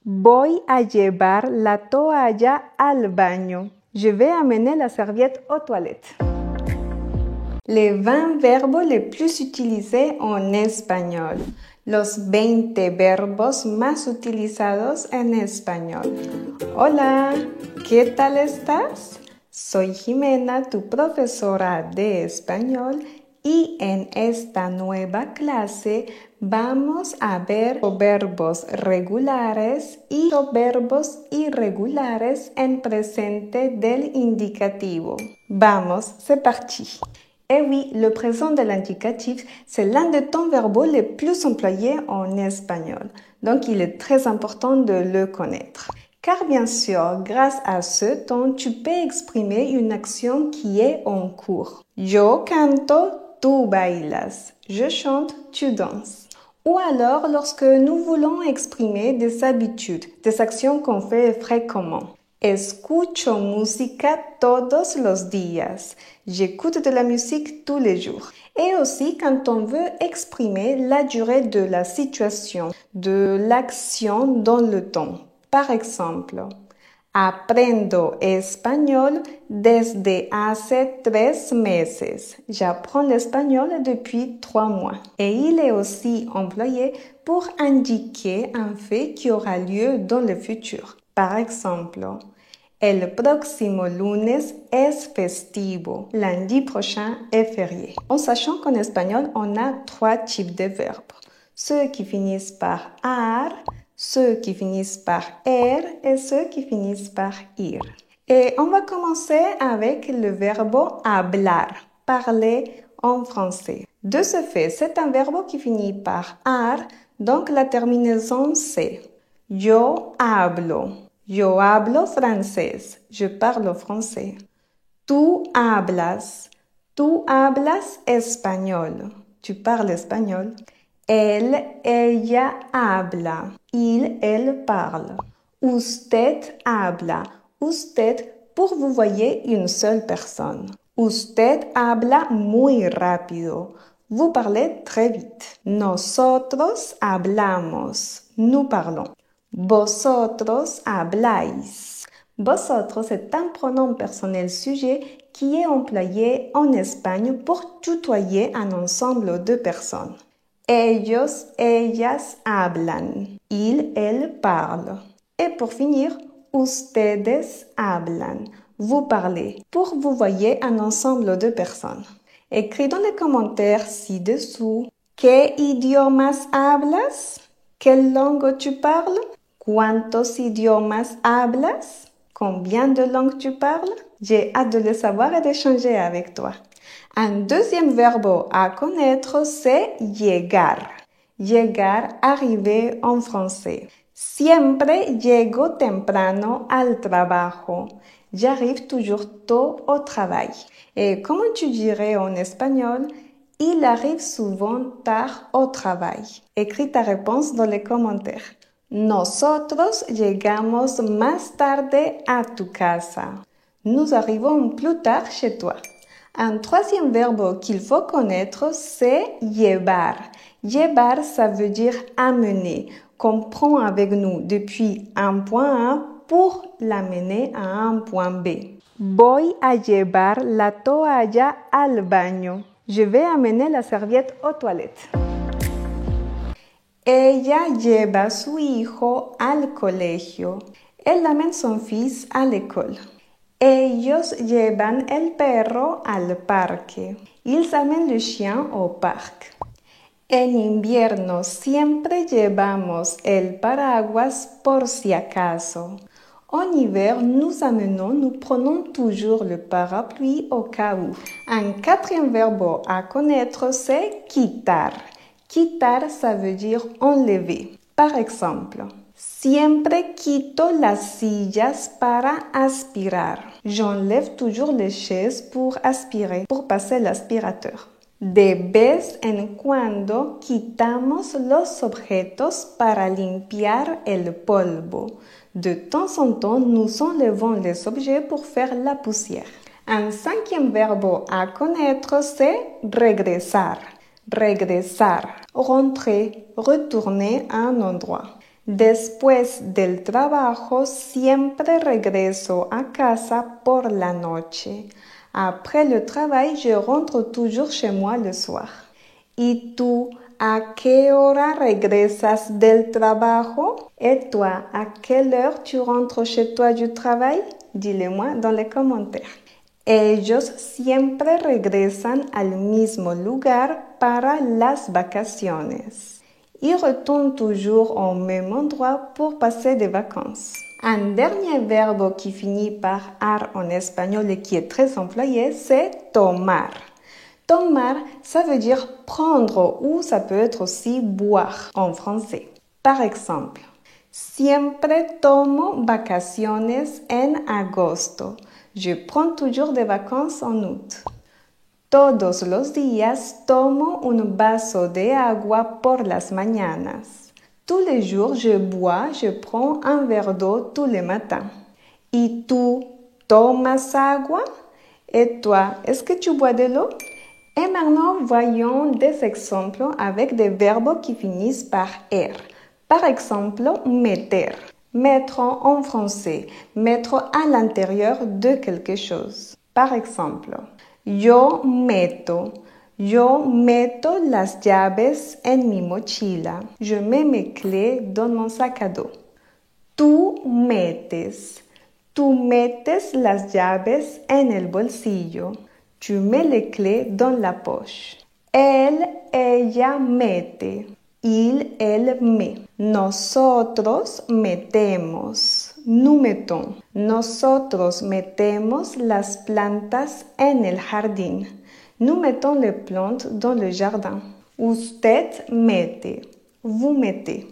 Voy a llevar la toalla al baño. Je vais amener la serviette aux toilettes. Les 20 verbos les plus utilisés en español. Los 20 verbos más utilizados en español. Hola, ¿qué tal estás? Soy Jimena, tu profesora de español, y en esta nueva clase vamos a ver verbos regulares y verbos irregulares en presente del indicativo. Vamos, c'est parti! Eh oui, le présent de l'indicatif, c'est l'un des temps verbaux les plus employés en espagnol. Donc, il est très important de le connaître. Car bien sûr, grâce à ce temps, tu peux exprimer une action qui est en cours. Yo canto, tu bailas. Je chante, tu danses. Ou alors, lorsque nous voulons exprimer des habitudes, des actions qu'on fait fréquemment. Escucho música todos los días. J'écoute de la musique tous les jours. Et aussi quand on veut exprimer la durée de la situation, de l'action dans le temps. Par exemple, aprendo español desde hace 3 meses. J'apprends l'espagnol depuis 3 mois. Et il est aussi employé pour indiquer un fait qui aura lieu dans le futur. Par exemple, el próximo lunes es festivo. Lundi prochain est férié. En sachant qu'en espagnol, on a 3 types de verbes. Ceux qui finissent par ar, ceux qui finissent par et ceux qui finissent par ir. Et on va commencer avec le verbe hablar, parler en français. De ce fait, c'est un verbe qui finit par ar, donc la terminaison c'est yo hablo. Yo hablo francés. Je parle français. Tú hablas español. Tu parles espagnol. Él, ella habla. Il, elle parle. Usted habla. Usted, pour vous voyez une seule personne. Usted habla muy rápido. Vous parlez très vite. Nosotros hablamos. Nous parlons. Vosotros habláis. Vosotros est un pronom personnel sujet qui est employé en Espagne pour tutoyer un ensemble de personnes. Ellos, ellas hablan. Ils, elles parlent. Et pour finir, ustedes hablan. Vous parlez. Pour vous voyez un ensemble de personnes. Écris dans les commentaires ci-dessous. ¿Qué idiomas hablas? Quelle langue tu parles? ¿Cuántos idiomas hablas? Combien de langues tu parles? J'ai hâte de le savoir et d'échanger avec toi. Un deuxième verbe à connaître, c'est llegar. Llegar, arriver en français. Siempre llego temprano al trabajo. J'arrive toujours tôt au travail. Et comment tu dirais en espagnol? Il arrive souvent tard au travail. Écris ta réponse dans les commentaires. Nosotros llegamos más tarde a tu casa. Nous arrivons plus tard chez toi. Un troisième verbe qu'il faut connaître, c'est llevar. Llevar, ça veut dire amener, qu'on prend avec nous depuis un point A pour l'amener à un point B. Voy a llevar la toalla al baño. Je vais amener la serviette aux toilettes. Ella lleva a su hijo al colegio. Elle amène son fils à l'école. Ellos llevan el perro al parque. Ils amènent le chien au parc. En invierno siempre llevamos el paraguas por si acaso. En hiver, nous prenons toujours le parapluie au cas où. Un quatrième verbe à connaître, c'est quitar. Quitar, ça veut dire enlever. Par exemple, siempre quito las sillas para aspirar. J'enlève toujours les chaises pour aspirer, pour passer l'aspirateur. De vez en cuando quitamos los objetos para limpiar el polvo. De temps en temps, nous enlevons les objets pour faire la poussière. Un cinquième verbe à connaître, c'est regresar. Regresar, rentrer, retourner à un endroit. Después del trabajo, siempre regreso a casa por la noche. Après le travail, je rentre toujours chez moi le soir. ¿Y tú a qué hora regresas del trabajo? Et toi, à quelle heure tu rentres chez toi du travail? Dis-le-moi dans les commentaires. Ellos siempre regresan al mismo lugar para las vacaciones. Ils retournent toujours au même endroit pour passer des vacances. Un dernier verbe qui finit par ar en espagnol et qui est très employé, c'est tomar. Tomar, ça veut dire prendre ou ça peut être aussi boire en français. Par exemple, siempre tomo vacaciones en agosto. Je prends toujours des vacances en août. Todos los días tomo un vaso de agua por las mañanas. Tous les jours, je bois, je prends un verre d'eau tous les matins. ¿Y tú tomas agua? Et toi, est-ce que tu bois de l'eau? Et maintenant, voyons des exemples avec des verbes qui finissent par R. Par exemple, meter. Mettre en français, mettre à l'intérieur de quelque chose. Par exemple, yo meto las llaves en mi mochila. Je mets mes clés dans mon sac à dos. Tú metes las llaves en el bolsillo. Tu mets les clés dans la poche. Él, ella mete. Il, elle met. Nosotros metemos. Nous mettons. Nosotros metemos las plantas en el jardín. Nous mettons les plantes dans le jardin. Usted mete. Vous mettez.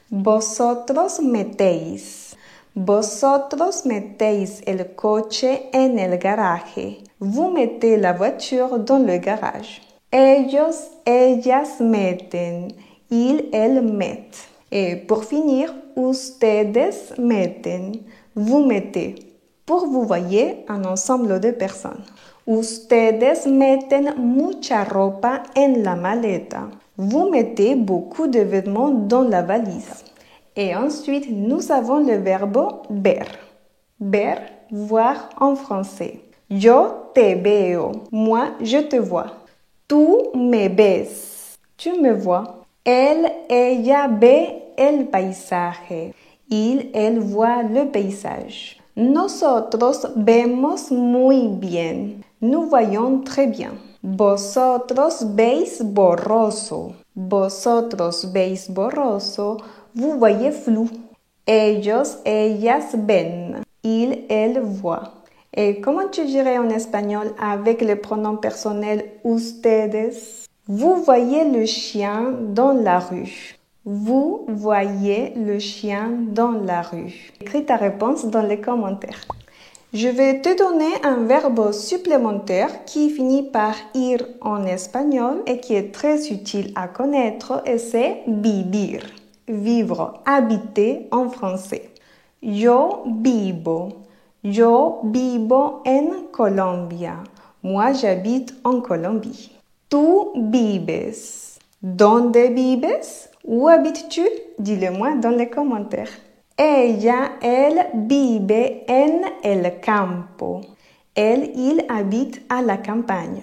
Vosotros metéis. Vosotros metéis el coche en el garaje. Vous mettez la voiture dans le garage. Ellos, ellas meten. Ils, elles mettent. Et pour finir, ustedes meten. Vous mettez. Pour vous voyez un ensemble de personnes. Ustedes meten mucha ropa en la maleta. Vous mettez beaucoup de vêtements dans la valise. Et ensuite, nous avons le verbe ver. Ver, voir en français. Yo te veo. Moi, je te vois. Tú me ves. Tu me vois. Él, ella ve el paisaje. Il, elle voit le paysage. Nosotros vemos muy bien. Nous voyons très bien. Vosotros veis borroso. Vosotros veis borroso. Vous voyez flou. Ellos, ellas ven. Il, elle voit. Et comment tu dirais en espagnol avec le pronom personnel ustedes? Vous voyez le chien dans la rue. Vous voyez le chien dans la rue. Écris ta réponse dans les commentaires. Je vais te donner un verbe supplémentaire qui finit par ir en espagnol et qui est très utile à connaître et c'est vivir. Vivre, habiter en français. Yo vivo en Colombia. Moi, j'habite en Colombie. Tú vives. ¿Dónde vives? Où habites-tu? Dis-le-moi dans les commentaires. Ella, elle vive en el campo. Elle, il habite à la campagne.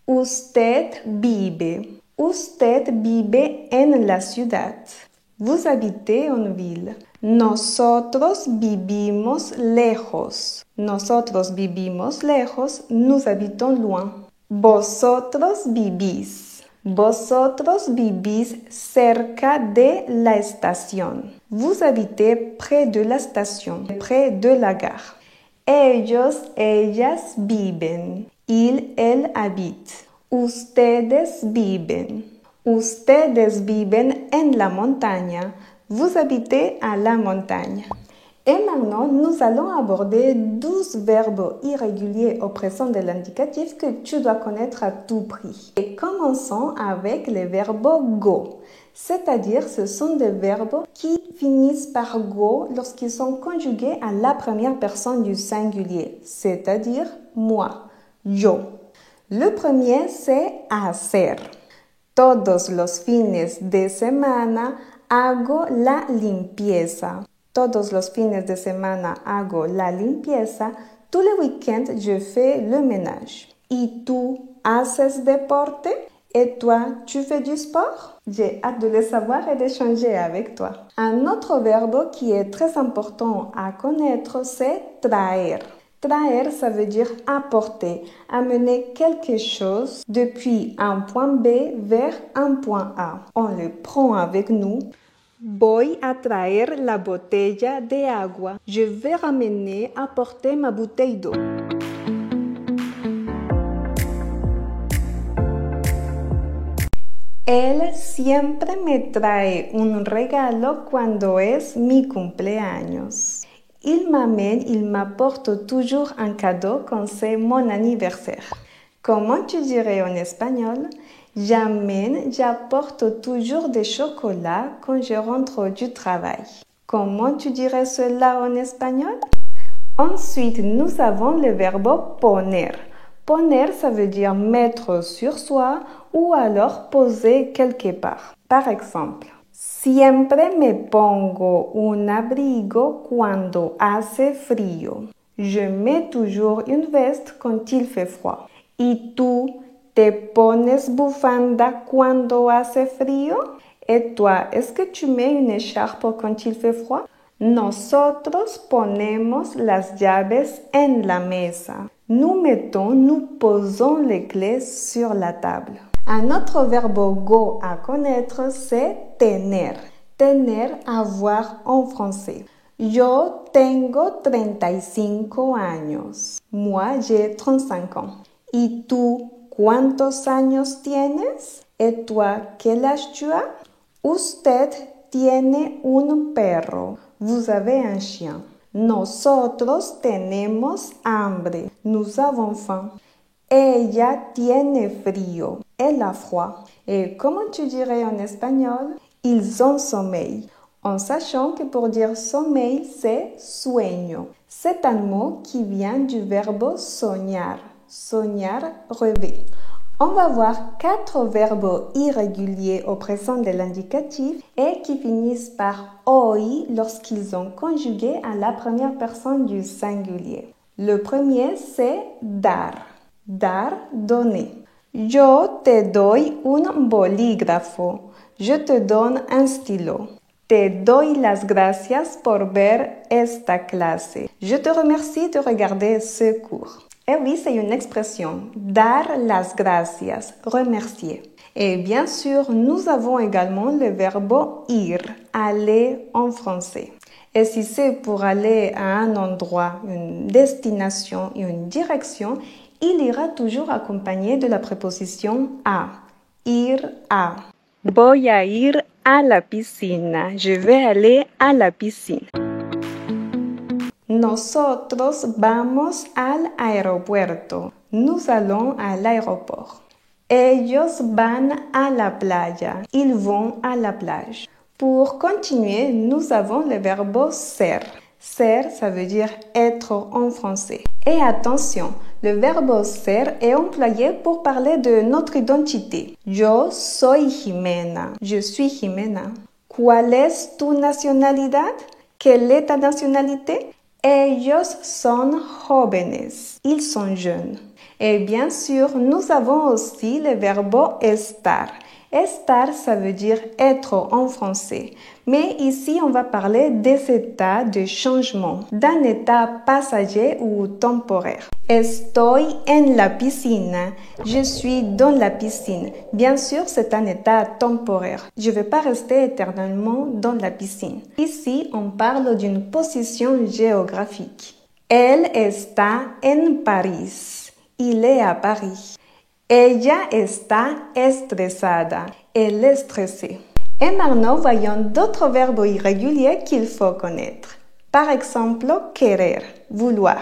Usted vive. Usted vive en la ciudad. Vous habitez en ville. Nosotros vivimos lejos. Nosotros vivimos lejos. Nous habitons loin. Vosotros vivís. Vosotros vivís cerca de la estación. Vous habitez près de la station, près de la gare. Ellos, ellas viven. Il, elle habite. Ustedes viven. Ustedes viven en la montaña. Vous habitez à la montagne. Et maintenant, nous allons aborder 12 verbes irréguliers au présent de l'indicatif que tu dois connaître à tout prix. Et commençons avec les verbes go. C'est-à-dire, ce sont des verbes qui finissent par go lorsqu'ils sont conjugués à la première personne du singulier, c'est-à-dire moi, yo. Le premier, c'est hacer. Todos los fines de semana Hago la limpieza. Todos los fines de semana hago la limpieza. Tous les week-ends, je fais le ménage. ¿Y tú haces deporte? Et toi, tu fais du sport? J'ai hâte de le savoir et d'échanger avec toi. Un autre verbe qui est très important à connaître, c'est traer. Traer, ça veut dire apporter, amener quelque chose depuis un point B vers un point A. On le prend avec nous. Voy a traer la botella de agua. Je vais ramener, apporter ma bouteille d'eau. Él siempre me trae un regalo cuando es mi cumpleaños. Il m'apporte toujours un cadeau quand c'est mon anniversaire. Comment tu dirais en espagnol? J'apporte toujours des chocolats quand je rentre du travail. Comment tu dirais cela en espagnol? Ensuite, nous avons le verbe poner. Poner, ça veut dire mettre sur soi ou alors poser quelque part. Par exemple, siempre me pongo un abrigo cuando hace frío. Je mets toujours une veste quand il fait froid. ¿Y tú te pones bufanda cuando hace frío? Et toi, est-ce que tu mets une écharpe quand il fait froid? Nosotros ponemos las llaves en la mesa. Nous posons les clés sur la table. Un autre verbe go à connaître, c'est tener. Tener, avoir en français. Yo tengo 35 años. Moi, j'ai 35 ans. ¿Y tú cuántos años tienes? Et toi, quel âge tu as? Usted tiene un perro. Vous avez un chien. Nosotros tenemos hambre. Nous avons faim. Ella tiene frío. Elle a froid. Et comment tu dirais en espagnol? Ils ont sommeil. En sachant que pour dire sommeil, c'est sueño. C'est un mot qui vient du verbe soñar. Soñar, rêver. On va voir 4 verbes irréguliers au présent de l'indicatif et qui finissent par OI lorsqu'ils sont conjugués à la première personne du singulier. Le premier, c'est dar. Dar, donner. Yo te doy un bolígrafo. Je te donne un stylo. Te doy las gracias por ver esta clase. Je te remercie de regarder ce cours. Et oui, c'est une expression. Dar las gracias, remercier. Et bien sûr, nous avons également le verbe ir, aller en français. Et si c'est pour aller à un endroit, une destination et une direction, il ira toujours accompagné de la préposition a. Ir a. Voy a ir a la piscina. Je vais aller à la piscine. Nosotros vamos al aeropuerto. Nous allons à l'aéroport. Ellos van a la playa. Ils vont à la plage. Pour continuer, nous avons le verbe ser. Ser, ça veut dire être en français. Et attention, le verbe ser est employé pour parler de notre identité. Yo soy Jimena. Je suis Jimena. ¿Cuál es tu nacionalidad? Quelle est ta nationalité? Ellos son jóvenes. Ils sont jeunes. Et bien sûr, nous avons aussi le verbe estar. Estar, ça veut dire être en français. Mais ici, on va parler des états de changement, d'un état passager ou temporaire. Estoy en la piscina. Je suis dans la piscine. Bien sûr, c'est un état temporaire. Je ne vais pas rester éternellement dans la piscine. Ici, on parle d'une position géographique. Él está en París. Il est à Paris. Ella está estresada. Elle est stressée. Et maintenant, voyons d'autres verbes irréguliers qu'il faut connaître. Par exemple, querer, vouloir.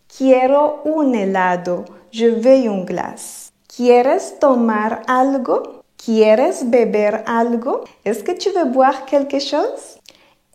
Quiero un helado. Je veux une glace. ¿Quieres tomar algo? ¿Quieres beber algo? Est-ce que tu veux boire quelque chose?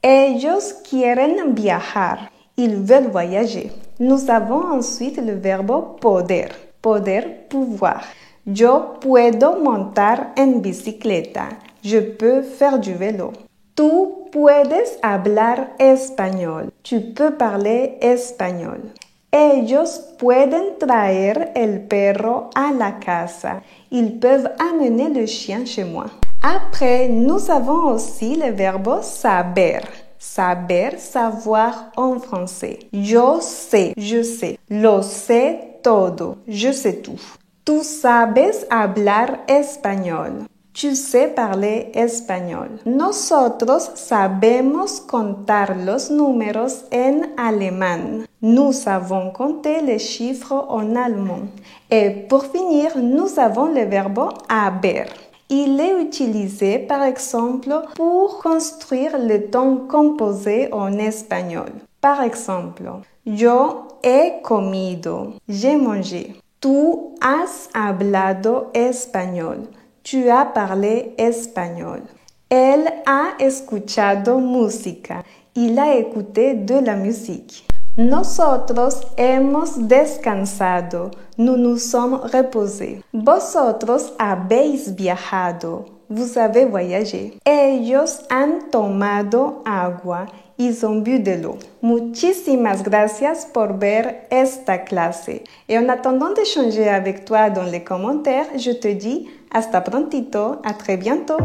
Ellos quieren viajar. Ils veulent voyager. Nous avons ensuite le verbe poder. Poder, pouvoir. Yo puedo montar en bicicleta. Je peux faire du vélo. Tú puedes hablar español. Tu peux parler espagnol. Ellos pueden traer el perro a la casa. Ils peuvent amener le chien chez moi. Après, nous avons aussi le verbe saber. Saber, savoir en français. Yo sé, je sais. Lo sé todo, je sais tout. Tú sabes hablar español. Tu sais parler español. Nosotros sabemos contar los números en alemán. Nous savons compter les chiffres en allemand. Et pour finir, nous avons le verbe haber. Il est utilisé, par exemple, pour construire le temps composé en espagnol. Par exemple, yo he comido, j'ai mangé. Tú has hablado español. Tu as parlé espagnol. Él ha escuchado música. Il a écouté de la musique. Nosotros hemos descansado. Nous nous sommes reposés. Vosotros habéis viajado. Vous avez voyagé. Ellos han tomado agua. Ils ont bu de l'eau. Muchísimas gracias por ver esta clase. Et en attendant d'échanger avec toi dans les commentaires, je te dis hasta prontito, à très bientôt.